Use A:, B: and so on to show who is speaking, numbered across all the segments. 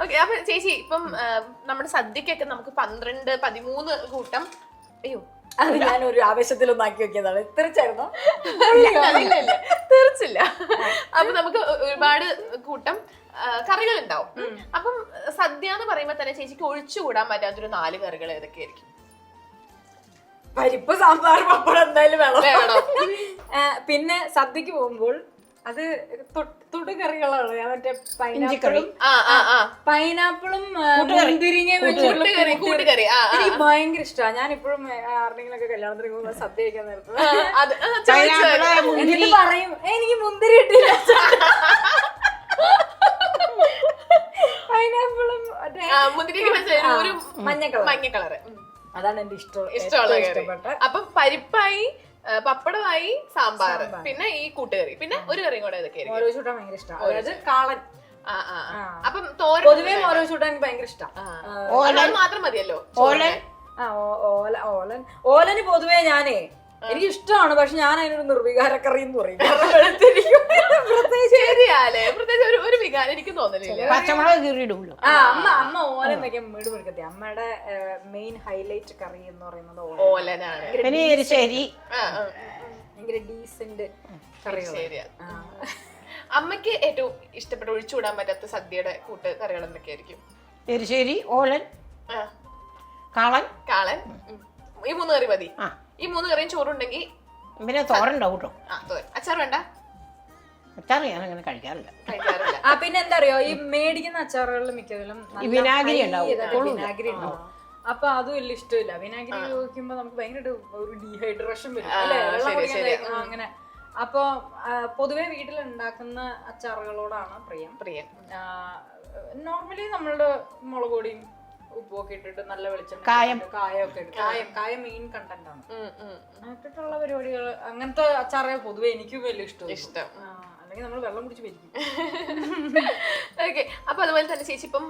A: Okay. അപ്പൊ ചേച്ചി ഇപ്പം നമ്മുടെ സദ്യക്കൊക്കെ നമുക്ക് 12-13 കൂട്ടം. അയ്യോ,
B: അത് ഞാൻ ഒരു ആവേശത്തിലൊന്നാക്കി വെക്കിയതാണ്. തീർച്ചയായിരുന്നു
A: തീർച്ചില്ല. അപ്പൊ നമുക്ക് ഒരുപാട് കൂട്ടം കറികൾ ഉണ്ടാവും. അപ്പം സദ്യ എന്ന് പറയുമ്പോ തന്നെ ചേച്ചിക്ക് ഒഴിച്ചുകൂടാൻ പറ്റാത്തൊരു 4 കറികൾ ഏതൊക്കെയായിരിക്കും?
B: പരിപ്പ്, സാമ്പാർ, പപ്പടം എന്തായാലും വേണം. പിന്നെ സദ്യക്ക് പോകുമ്പോൾ അത് തുടക്കറികളാണ്. ഞാൻ മറ്റേ പൈനാപ്പിളും മുന്തിരിങ്ങയും
A: കൂട്ടുകറി
B: എനിക്ക് ഭയങ്കര ഇഷ്ടമാണ്. ഞാൻ ഇപ്പോഴും ആരുടെങ്കിലൊക്കെ കല്യാണത്തിന് പോകുമ്പോ സദ്യ കഴിക്കാൻ നേരത്ത് എന്നിട്ട് പറയും എനിക്ക് മുന്തിരി ഇട്ടില്ല. പൈനാപ്പിളും
A: മഞ്ഞ കളറ്
B: അതാണ് എന്റെ
A: ഇഷ്ടമുള്ള കറി. അപ്പം പരിപ്പായി, പപ്പടമായി, സാമ്പാർ, പിന്നെ ഈ കൂട്ടുകറി, പിന്നെ ഒരു കറിയും കൂടെ ഏതൊക്കെയായിരിക്കും?
B: ഓരോ ചൂട്ടാൻ ഭയങ്കര ഇഷ്ടമാണ്. അതായത് കാളൻ.
A: അപ്പം
B: പൊതുവേ ഓരോ ചൂട്ടാൻ എനിക്ക് ഭയങ്കര ഇഷ്ടമാണ്.
A: മാത്രം മതിയല്ലോ.
B: ഓലന് പൊതുവേ ഞാനേ എനിക്ക് ഇഷ്ടമാണ്. പക്ഷെ ഞാൻ അതിനൊരു നിർവികാരക്കറി എന്ന് പറയും.
A: ശരിയാലേ, പ്രത്യേകിച്ച് ഒരു വികാരം എനിക്ക് തോന്നലില്ല.
C: പച്ചമുളക് കീറിയിടുമല്ലോ.
B: അമ്മ ഓലൻ വെക്കാൻ വീട് പിടിക്കത്തെ. അമ്മയുടെ മെയിൻ ഹൈലൈറ്റ് കറി എന്ന് പറയുന്നത്
A: ഓലനാണ്.
B: ഭയങ്കര ഡീസന്റ് കറികൾ.
A: അമ്മയ്ക്ക് ഏറ്റവും ഇഷ്ടപ്പെട്ട ഒഴിച്ചുകൂടാൻ പറ്റാത്ത സദ്യയുടെ കൂട്ട് കറികൾ എന്തൊക്കെയായിരിക്കും?
C: എരിശ്ശേരി, ഓലൻ, കാളൻ.
A: ഈ 3 കറി മതി. ഈ 3 കറിയും ചോറുണ്ടെങ്കിൽ
C: പിന്നെ തോരണ്ടാവും കേട്ടോ.
A: അച്ചാർ വേണ്ട?
C: അച്ചാർ ഞാൻ അങ്ങനെ കഴിക്കാറില്ല.
B: പിന്നെ എന്താ അറിയോ, ഈ മേടിക്കുന്ന അച്ചാറുകളിൽ മിക്കതിലും
C: വിനാഗിരി
B: വിനാഗിരി ഉണ്ടാവും. അപ്പൊ അതും വലിയ ഇഷ്ടമില്ല. വിനാഗിരി ഉപയോഗിക്കുമ്പോ നമുക്ക് ഭയങ്കര ഒരു ഡീഹൈഡ്രേഷൻ വരും അല്ലെ, അങ്ങനെ. അപ്പൊ പൊതുവെ വീട്ടിൽ ഉണ്ടാക്കുന്ന അച്ചാറുകളോടാണ് പ്രിയം. നോർമലി നമ്മളുടെ മുളക് പൊടിയും ഉപ്പൊക്കെ ഇട്ടിട്ട് നല്ല വെളിച്ചെണ്ണ, കായൊക്കെ ഇട്ട്, കായം മെയിൻ കണ്ടന്റ് ആണ്. ഇട്ടിട്ടുള്ള പരിപാടികൾ, അങ്ങനത്തെ അച്ചാറേ പൊതുവെ എനിക്കും വലിയ ഇഷ്ടം. അല്ലെങ്കിൽ നമ്മൾ വെള്ളം കുടിച്ച് മരിക്കും.
A: ഓക്കെ. അപ്പൊ അതുപോലെ തന്നെ ചേച്ചി ഇപ്പം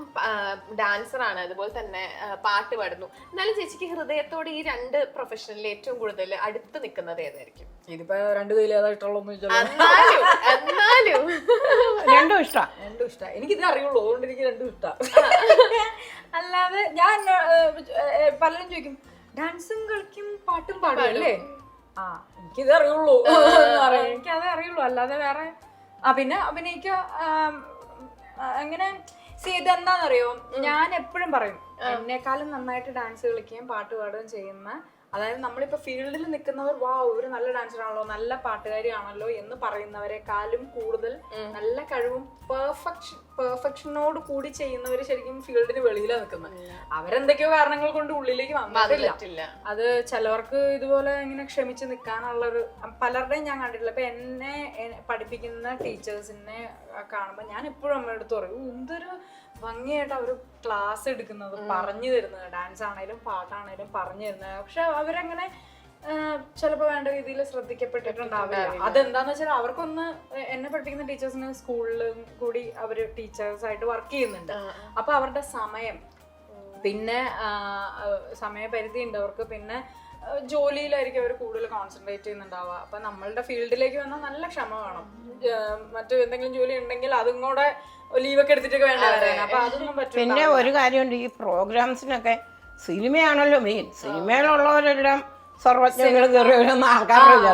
A: ഡാൻസർ ആണ്, അതുപോലെ തന്നെ പാട്ട് പാടുന്നു. എന്നാലും ചേച്ചിക്ക് ഹൃദയത്തോട് ഈ 2 പ്രൊഫഷനിൽ ഏറ്റവും കൂടുതൽ അടുത്ത് നിൽക്കുന്നത് ഏതായിരിക്കും?
B: ഇതിപ്പോ 2 കയ്യിൽ ഏതായിട്ടുള്ളൊന്നും
C: രണ്ടും ഇഷ്ടം.
B: എനിക്കിത് അറിയുള്ളൂ, അതുകൊണ്ട് എനിക്ക് 2 ഇഷ്ടം. അല്ലാതെ ഞാൻ പലരും ചോദിക്കും ഡാൻസും കളിക്കും പാട്ടും പാടും അല്ലേ? എനിക്കിത് അറിയുള്ളൂ, എനിക്കതേ അറിയുള്ളൂ, അല്ലാതെ വേറെ. പിന്നെ അഭിനയിക്ക അങ്ങനെ ഇതെന്താന്നറിയോ, ഞാൻ എപ്പോഴും പറയും എന്നെക്കാളും നന്നായിട്ട് ഡാൻസ് കളിക്കുകയും പാട്ട് പാടുകയും ചെയ്യുന്ന, അതായത് നമ്മളിപ്പോ ഫീൽഡിൽ നിൽക്കുന്നവർ ഒരു നല്ല ഡാൻസർ ആണല്ലോ, നല്ല പാട്ടുകാരിയാണല്ലോ എന്ന് പറയുന്നവരെക്കാളും കൂടുതൽ നല്ല കഴിവും പെർഫെക്ഷനോട് കൂടി ചെയ്യുന്നവര് ശരിക്കും ഫീൽഡിന് വെളിയിലാണ് നിൽക്കുന്നത്. അവരെന്തൊക്കെയോ കാരണങ്ങൾ കൊണ്ട് ഉള്ളിലേക്ക് വന്നിട്ടില്ല. അത് ചിലവർക്ക് ഇതുപോലെ ഇങ്ങനെ ക്ഷമിച്ച് നിൽക്കാനുള്ളൊരു പലരുടെയും ഞാൻ കണ്ടിട്ടില്ല. ഇപ്പൊ എന്നെ പഠിപ്പിക്കുന്ന ടീച്ചേഴ്സിനെ കാണുമ്പോൾ ഞാൻ എപ്പോഴും അമ്മയുടെ അടുത്ത് പറയും, എന്തൊരു ഭംഗിയായിട്ട് അവർ ക്ലാസ് എടുക്കുന്നത്, പറഞ്ഞു തരുന്നത്, ഡാൻസ് ആണേലും പാട്ടാണേലും പറഞ്ഞു തരുന്നത്. പക്ഷെ അവരങ്ങനെ ചിലപ്പോ വേണ്ട രീതിയിൽ ശ്രദ്ധിക്കപ്പെട്ടിട്ടുണ്ടാവില്ല. അതെന്താന്ന് വെച്ചാൽ അവർക്കൊന്ന്, എന്നെ പഠിപ്പിക്കുന്ന ടീച്ചേഴ്സിന് സ്കൂളിലും കൂടി അവര് ടീച്ചേഴ്സായിട്ട് വർക്ക് ചെയ്യുന്നുണ്ട്. അപ്പൊ അവരുടെ സമയം, പിന്നെ സമയപരിധി ഉണ്ട് അവർക്ക്, പിന്നെ ജോലിയിലായിരിക്കും അവർ കൂടുതൽ കോൺസെൻട്രേറ്റ് ചെയ്യുന്നുണ്ടാവുക. അപ്പൊ നമ്മളുടെ ഫീൽഡിലേക്ക് വന്നാൽ നല്ല ക്ഷമ വേണം. മറ്റു എന്തെങ്കിലും ജോലി ഉണ്ടെങ്കിൽ അതും കൂടെ ലീവൊക്കെ എടുത്തിട്ടൊക്കെ വേണ്ട വരാൻ. അപ്പൊ അതൊന്നും പറ്റില്ല.
C: പിന്നെ ഒരു കാര്യമുണ്ട്, ഈ പ്രോഗ്രാംസിനൊക്കെ സിനിമയാണല്ലോ മെയിൻ. സിനിമയിലുള്ളവരെല്ലാം സർവജ്ഞങ്ങളും കയറിയൊന്നും ആൾക്കാരുടെ,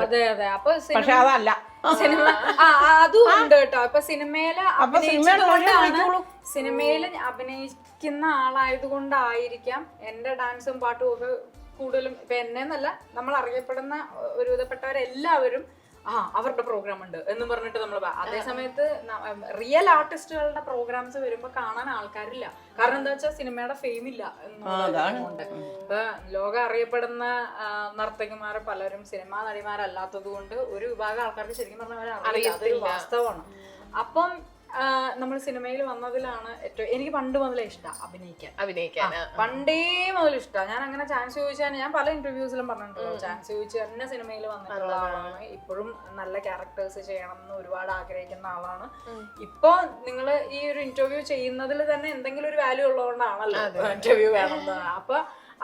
C: പക്ഷെ അതല്ല
B: സിനിമ. അതും ഉണ്ട് കേട്ടോ. ഇപ്പൊ സിനിമയില് അഭിനയിക്കുന്ന ആളായത് കൊണ്ടായിരിക്കാം എന്റെ ഡാൻസും പാട്ടും ഒക്കെ കൂടുതലും. ഇപ്പൊ എന്നെന്നല്ല, നമ്മൾ അറിയപ്പെടുന്ന ഒരുവിധപ്പെട്ടവരെല്ലാവരും അവരുടെ പ്രോഗ്രാം ഉണ്ട് എന്നും പറഞ്ഞിട്ട് നമ്മൾ. അതേ സമയത്ത് റിയൽ ആർട്ടിസ്റ്റുകളുടെ പ്രോഗ്രാംസ് വരുമ്പോ കാണാൻ ആൾക്കാരില്ല. കാരണം എന്താ വെച്ചാൽ സിനിമയുടെ ഫെയിം ഇല്ല എന്നുള്ളതുകൊണ്ട്. ഇപ്പൊ ലോകം അറിയപ്പെടുന്ന നർത്തകിമാരെ പലരും സിനിമാ നടിമാരല്ലാത്തത് കൊണ്ട് ഒരു വിഭാഗം ആൾക്കാർക്ക് ശരിക്കും പറഞ്ഞാൽ അറിയില്ല. അതൊരു വാസ്തവമാണ്. അപ്പം നമ്മൾ സിനിമയിൽ വന്നതിലാണ് ഏറ്റവും എനിക്ക് പണ്ട് മുതലേ ഇഷ്ടം അഭിനയിക്കാൻ. പണ്ടേ മുതൽ ഇഷ്ടമാണ്. ഞാൻ അങ്ങനെ ചാൻസ് ചോദിച്ചാൽ ഞാൻ പല ഇന്റർവ്യൂസിലും പറഞ്ഞിട്ടുള്ളൂ, ചാൻസ് ചോദിച്ചു തന്നെ സിനിമയിൽ വന്നിട്ടുള്ള ആളാണ്. ഇപ്പോഴും നല്ല ക്യാരക്ടേഴ്സ് ചെയ്യണം എന്ന് ഒരുപാട് ആഗ്രഹിക്കുന്ന ആളാണ്. ഇപ്പൊ നിങ്ങൾ ഈ ഒരു ഇന്റർവ്യൂ ചെയ്യുന്നതിൽ തന്നെ എന്തെങ്കിലും ഒരു വാല്യൂ ഉള്ളതുകൊണ്ടാണല്ലോ ഇന്റർവ്യൂ വേണമെന്ന്. അപ്പൊ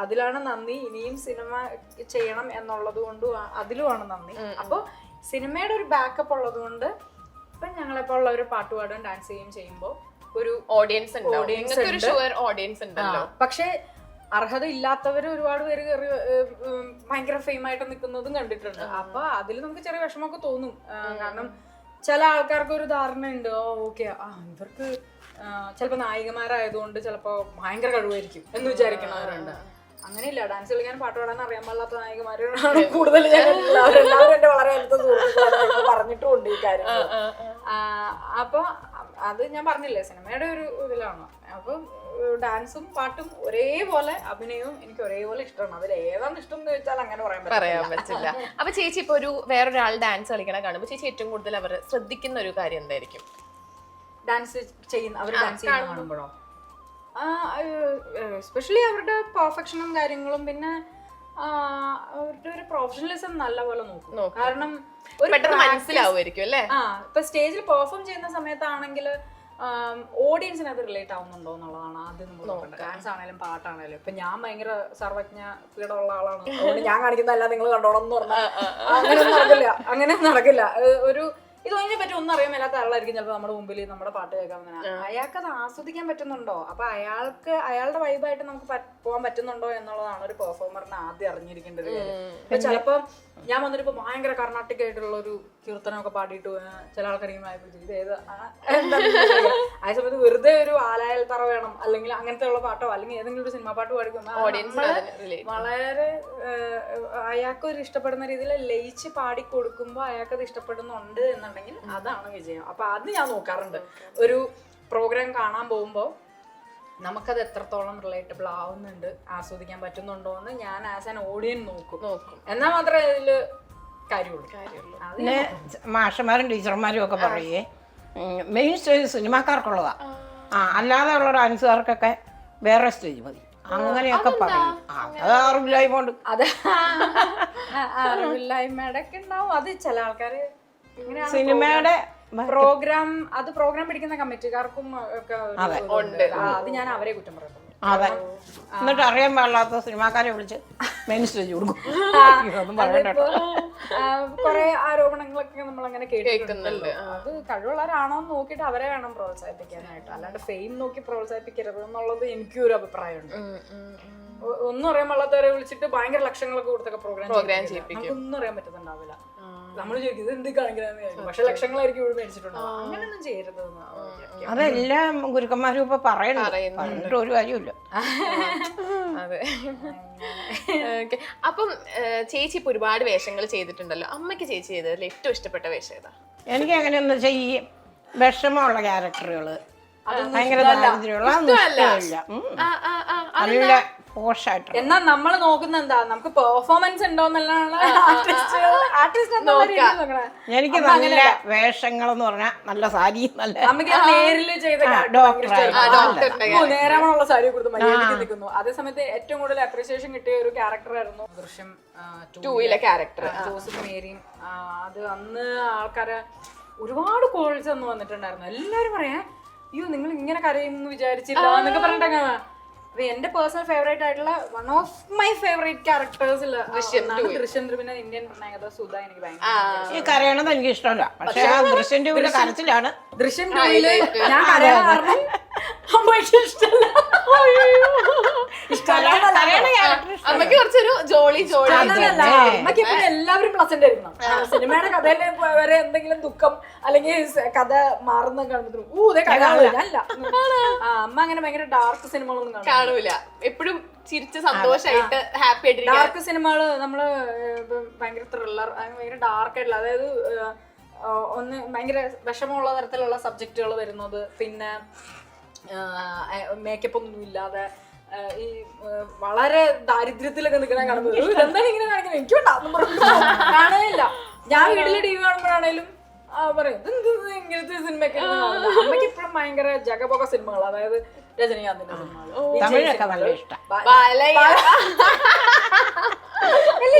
B: അതിലാണ് നന്ദി. ഇനിയും സിനിമ ചെയ്യണം എന്നുള്ളത് കൊണ്ടും അതിലുമാണ് നന്ദി. അപ്പൊ സിനിമയുടെ ഒരു ബാക്കപ്പ് ഉള്ളത് കൊണ്ട് ഇപ്പം ഞങ്ങളെപ്പോഴുള്ള ഒരു പാട്ടുപാടും ഡാൻസ് ചെയ്യുകയും ചെയ്യുമ്പോൾ ഒരു
A: ഓഡിയൻസ് ഒരു ഷുവർ ഓഡിയൻസ് ഉണ്ടല്ലോ.
B: പക്ഷെ അർഹത ഇല്ലാത്തവര് ഒരുപാട് പേര് ഭയങ്കര ഫെയിം ആയിട്ട് നിൽക്കുന്നതും കണ്ടിട്ടുണ്ട്. അപ്പൊ അതിൽ നമുക്ക് ചെറിയ വിഷമമൊക്കെ തോന്നും. കാരണം ചില ആൾക്കാർക്ക് ഒരു ധാരണ ഉണ്ട്, ഓക്കെ ഇവർക്ക് ചിലപ്പോ നായികമാരായതുകൊണ്ട് ചിലപ്പോ ഭയങ്കര കഴിവായിരിക്കും എന്ന് വിചാരിക്കുന്നവരുണ്ട്. അങ്ങനെയില്ല. ഡാൻസ് കളിക്കാനും പാട്ട് പാടാൻ അറിയാൻ പാടില്ലാത്ത നായികമാരാണ് കൂടുതൽ. എല്ലാവരും എന്റെ വളരെ അടുത്ത സുഹൃത്തുക്കളാണ് പറഞ്ഞിട്ടുമുണ്ട് ഈ കാര്യം. അപ്പൊ അത് ഞാൻ പറഞ്ഞില്ലേ, സിനിമയുടെ ഒരു ഇതിലാണ്. അപ്പൊ ഡാൻസും പാട്ടും ഒരേപോലെ, അഭിനയവും എനിക്ക് ഒരേപോലെ ഇഷ്ടമാണ്. അതിൽ ഏതാണ് ഇഷ്ടം എന്ന് ചോദിച്ചാൽ അങ്ങനെ പറയാൻ
A: പറ്റില്ല. അപ്പൊ ചേച്ചി ഇപ്പൊ വേറൊരാൾ ഡാൻസ് കളിക്കണ കാണുമ്പോ ചേച്ചി ഏറ്റവും കൂടുതൽ അവർ ശ്രദ്ധിക്കുന്ന ഒരു കാര്യം എന്തായിരിക്കും?
B: ഡാൻസ് ചെയ്യുന്ന അവർ ഡാൻസ് ചെയ്യുന്ന കാണുമ്പോഴോ? എസ്പെഷ്യലി അവരുടെ പെർഫെക്ഷനും കാര്യങ്ങളും, പിന്നെ അവരുടെ ഒരു പ്രൊഫഷണലിസം നല്ലപോലെ നോക്കും. കാരണം
A: മനസ്സിലാവുമായിരിക്കും അല്ലേ?
B: ഇപ്പൊ സ്റ്റേജിൽ പെർഫോം ചെയ്യുന്ന സമയത്താണെങ്കിൽ ഓഡിയൻസിന് അത് റിലേറ്റ് ആവുന്നുണ്ടോ എന്നുള്ളതാണ് ആദ്യം നമ്മൾ നോക്കേണ്ടത്. ഡാൻസ് ആണേലും പാട്ടാണേലും. ഇപ്പൊ ഞാൻ ഭയങ്കര സർവജ്ഞ പീഠമുള്ള ആളാണ്, അതുകൊണ്ട് ഞാൻ കാണിക്കുന്നതല്ല നിങ്ങൾ കണ്ടോണം എന്ന് പറഞ്ഞാൽ അങ്ങനെയൊന്നും നടക്കില്ല. ഒരു ഇതിനെ പറ്റി ഒന്നും അറിയാൻ മേലാത്ത ആളായിരിക്കും ചിലപ്പോൾ നമ്മുടെ മുമ്പിൽ നമ്മുടെ പാട്ട് കേൾക്കാൻ. അയാൾക്ക് അത് ആസ്വദിക്കാൻ പറ്റുന്നുണ്ടോ, അപ്പൊ അയാളുടെ വൈബായിട്ട് നമുക്ക് പോകാൻ പറ്റുന്നുണ്ടോ എന്നുള്ളതാണ് ഒരു പെർഫോമറിന് ആദ്യം അറിഞ്ഞിരിക്കേണ്ടത്. ഇപ്പൊ ചിലപ്പോ ഞാൻ വന്നിട്ട് ഭയങ്കര കർണാട്ടിക് ആയിട്ടുള്ള ഒരു കീർത്തനമൊക്കെ പാടിയിട്ട് ചില ആൾക്കാരിങ്ങനെ ഇത് ഏത് ആ സമയത്ത് വെറുതെ ഒരു ആലായൽ തറ വേണം, അല്ലെങ്കിൽ അങ്ങനത്തെ ഉള്ള പാട്ടോ അല്ലെങ്കിൽ ഏതെങ്കിലും ഒരു സിനിമ പാട്ട് പാടിക്കുമ്പോൾ വളരെ അയാൾക്കൊരു ഇഷ്ടപ്പെടുന്ന രീതിയിൽ ലയിച്ച് പാടി കൊടുക്കുമ്പോൾ അയാൾക്കത് ഇഷ്ടപ്പെടുന്നുണ്ട് എന്നുണ്ടെങ്കിൽ അതാണ് വിജയം. അപ്പൊ അത് ഞാൻ നോക്കാറുണ്ട്. ഒരു പ്രോഗ്രാം കാണാൻ പോകുമ്പോ നമുക്കത് എത്രത്തോളം റിലേറ്റബിൾ ആവുന്നുണ്ട്, ആസ്വദിക്കാൻ പറ്റുന്നുണ്ടോ എന്ന് ഞാൻ ആസ് ആൻ ഓഡിയൻസ് നോക്കും. എന്നാൽ മാത്രമേ അതില് കാര്യമുള്ളൂ.
C: പിന്നെ മാഷന്മാരും ടീച്ചർമാരും ഒക്കെ പറയേ മെയിൻ സ്റ്റേജ് സിനിമാക്കാർക്കുള്ളതാ, അല്ലാതെ ഉള്ള ഡാൻസുകാർക്കൊക്കെ വേറെ സ്റ്റേജ് മതി അങ്ങനെയൊക്കെ പറയും. അത് അറിവില്ലായ്മ
B: അത് അറിവില്ലായ്മയുടെ ഒക്കെ ഉണ്ടാവും. അത് ചില ആൾക്കാര്
C: സിനിമയുടെ
B: പ്രോഗ്രാം പിടിക്കുന്ന കമ്മിറ്റിക്കാർക്കും ഒക്കെ അത് ഞാൻ അവരെ കുറ്റം പറയുന്നു.
C: അതെ, എന്നിട്ട് അറിയാൻ പാടില്ലാത്ത സിനിമാക്കാരെ വിളിച്ച് മെയിൻ സ്റ്റേജ് കൊടുക്കും.
B: കൊറേ ആരോപണങ്ങളൊക്കെ നമ്മൾ അങ്ങനെ കേൾക്കുന്നുണ്ട്. അത് കഴിവുള്ളവരാണോ എന്ന് നോക്കിയിട്ട് അവരെ വേണം പ്രോത്സാഹിപ്പിക്കാനായിട്ട്, അല്ലാണ്ട് ഫെയിം നോക്കി പ്രോത്സാഹിപ്പിക്കരുത് എന്നുള്ളത് എനിക്കും ഒരു അഭിപ്രായമുണ്ട്. ഒന്നും അറിയാൻ പാടില്ലാത്തവരെ വിളിച്ചിട്ട് ഭയങ്കര ലക്ഷങ്ങളൊക്കെ കൊടുത്തൊക്കെ പ്രോഗ്രാം ചെയ്യിപ്പിക്കും. ഒന്നും അറിയാൻ പറ്റുന്നുണ്ടാവില്ല. നമ്മൾ ചോദിക്കും ഇത് എന്ത് കാണിക്കണമെന്ന്, പക്ഷെ ലക്ഷങ്ങളായിരിക്കും ഇവിടെ മേടിച്ചിട്ടുണ്ടാവും. അങ്ങനെയൊന്നും ചെയ്യരുത്.
C: അതെല്ലാം ഗുരുക്കന്മാരും ഇപ്പൊ പറഞ്ഞിട്ട് ഒരു കാര്യമില്ല.
A: അതെ. അപ്പം ചേച്ചി ഇപ്പൊ ഒരുപാട് വേഷങ്ങൾ ചെയ്തിട്ടുണ്ടല്ലോ. അമ്മയ്ക്ക് ചേച്ചി ചെയ്തതിൽ ഏറ്റവും ഇഷ്ടപ്പെട്ട വേഷം ഏതാ?
C: എനിക്ക് അങ്ങനെയൊന്നും വെച്ചാൽ ഈ വിഷമമുള്ള ക്യാരക്ടറുകള്, ഭയങ്കര താല്പര്യമുള്ള നല്ല പോഷായിട്ട്.
B: എന്നാ നമ്മള് നോക്കുന്ന എന്താ, നമുക്ക് പെർഫോമൻസ് ഉണ്ടോന്നല്ലാണ്
C: എനിക്ക് നല്ല വേഷങ്ങൾ എന്ന് പറഞ്ഞാൽ നല്ല സാരി, നല്ല
B: നമുക്ക് നേരിൽ ചെയ്ത നേരാമണുള്ള സാരി കൊടുത്ത് മര്യാദയ്ക്ക് നിൽക്കുന്നു. അതേസമയത്ത് ഏറ്റവും കൂടുതൽ അപ്രീസിയേഷൻ കിട്ടിയ ഒരു ക്യാരക്ടറായിരുന്നു ദൃശ്യം 2 ക്യാരക്ടർ ജോസഫ് മേരിയും. അത് അന്ന് ആൾക്കാരെ ഒരുപാട് കോൾസ് അന്ന് വന്നിട്ടുണ്ടായിരുന്നു. എല്ലാരും പറയാ അയ്യോ നിങ്ങൾ ഇങ്ങനെ കരയുമെന്ന് വിചാരിച്ചില്ല എന്നൊക്കെ പറഞ്ഞിട്ടങ്ങനെ. എന്റെ പേഴ്സണൽ ഫേവറേറ്റ് ആയിട്ടുള്ള വൺ ഓഫ് മൈ ഫേവറേറ്റ് ക്യാരക്ടേഴ്സിൽ ദൃശ്യം. പിന്നെ ഇന്ത്യൻ നായക സുധ എനിക്ക് ഭയങ്കര.
C: ഈ കരയണത് എനിക്ക് ഇഷ്ടമല്ല, പക്ഷെ ആ ദൃശ്യം 2 കരച്ചിലാണ്.
B: ദൃശ്യം 2 ഞാൻ കരയാൻ കാരണം അമ്മയ്ക്ക് ഇഷ്ടമല്ല.
A: അമ്മയ്ക്ക് കുറച്ചൊരു ജോളി
B: അമ്മയ്ക്ക് എപ്പോഴും എല്ലാവരും പ്ലസന്റ് ആയിരുന്നു. സിനിമയുടെ കഥയില് വരെ എന്തെങ്കിലും ദുഃഖം അല്ലെങ്കിൽ കഥ മാറുന്ന കാണുമ്പോഴത്തേക്കും അല്ല അമ്മ അങ്ങനെ ഭയങ്കര ഡാർക്ക് സിനിമകളൊന്നും
A: കാണൂല. എപ്പോഴും ചിരിച്ച് സന്തോഷമായിട്ട് ഹാപ്പി ആയിട്ട്
B: ഡാർക്ക് സിനിമകള് നമ്മള് ഭയങ്കര ത്രില്ലർ ഭയങ്കര ഡാർക്ക് ആയിട്ടുള്ള, അതായത് ഒന്ന് ഭയങ്കര വിഷമമുള്ള തരത്തിലുള്ള സബ്ജക്റ്റുകൾ വരുന്നത്, പിന്നെ മേക്കപ്പ് ഒന്നും ഇല്ലാതെ ഈ വളരെ ദാരിദ്ര്യത്തിലൊക്കെ നിൽക്കുന്ന കാണുമ്പോൾ എന്താണ് ഇങ്ങനെ കാണിക്കുന്നത് എനിക്ക് കാണുന്നില്ല. ഞാൻ വീട്ടിലെ ടി വി കാണുമ്പോഴാണേലും പറയും ഇങ്ങനത്തെ സിനിമയൊക്കെ. അമ്മയ്ക്ക് ഇപ്പോഴും ഭയങ്കര ജഗബോഗ സിനിമകൾ, അതായത് രജനീകാന്തിന്റെ സിനിമകൾ,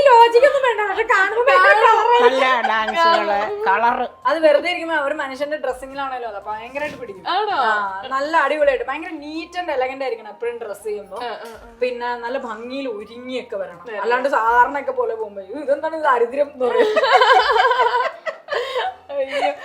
B: ലോജിക്കൊന്നും വേണ്ട, പക്ഷെ കാണുമ്പോ അത് വെറുതെ ഇരിക്കുമ്പോ ഒരു മനുഷ്യന്റെ ഡ്രസ്സിങ്ങിലാണല്ലോ അത് ഭയങ്കരമായിട്ട് പിടിക്കും. നല്ല അടിപൊളിയായിട്ട് ഭയങ്കര നീറ്റ് ആൻഡ് എലഗന്റ് ആയിരിക്കണം എപ്പോഴും ഡ്രസ് ചെയ്യുമ്പോ. പിന്നെ നല്ല ഭംഗിയിൽ ഒരുങ്ങിയൊക്കെ വരണം, അല്ലാണ്ട് സാധാരണ ഒക്കെ പോലെ പോകുമ്പോ ഇതെന്താണ് ദാരിദ്ര്യം എന്ന് പറയുന്നത്.